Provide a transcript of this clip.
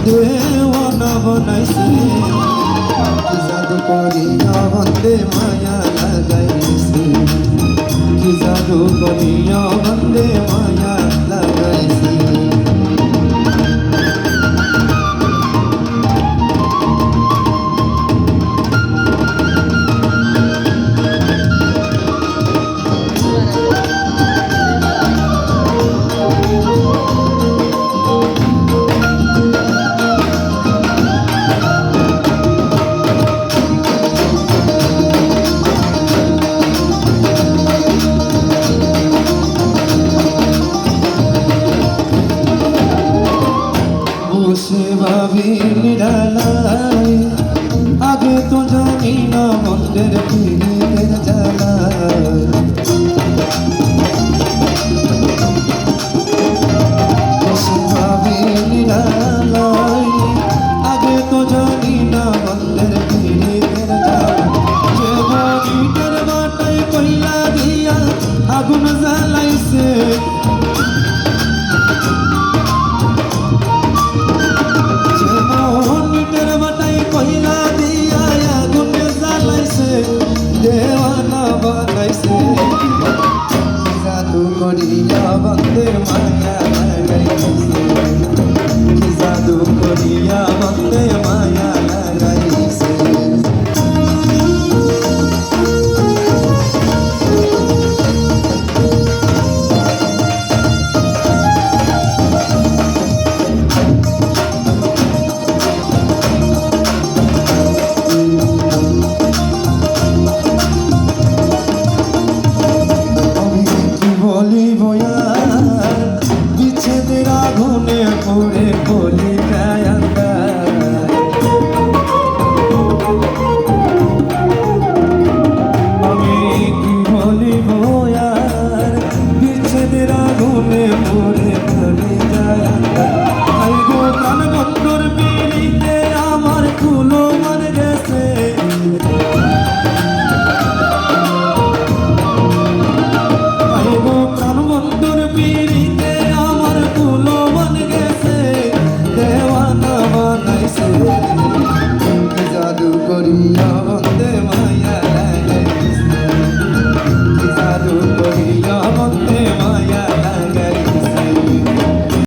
দেওয়ানা বানাইছে কি জাদু করিয়া বন্দে মায়া লাগাইছে কি জাদু করিয়া বন্দে মায়া লাগাইছে বসে ভাবি নিরালায় আগে তো জানি না মন্দের পীড়িতের জ্বালা বসে ভাবি নিরালায় আগে তো জানি না মন্দের পীড়িতের জ্বালা যে মনিটের বাটায় কইলা দিয়া আগুন জ্বালাইছে দেওয়ানা বানাইছে জাদু করিয়া বন্দে মায়া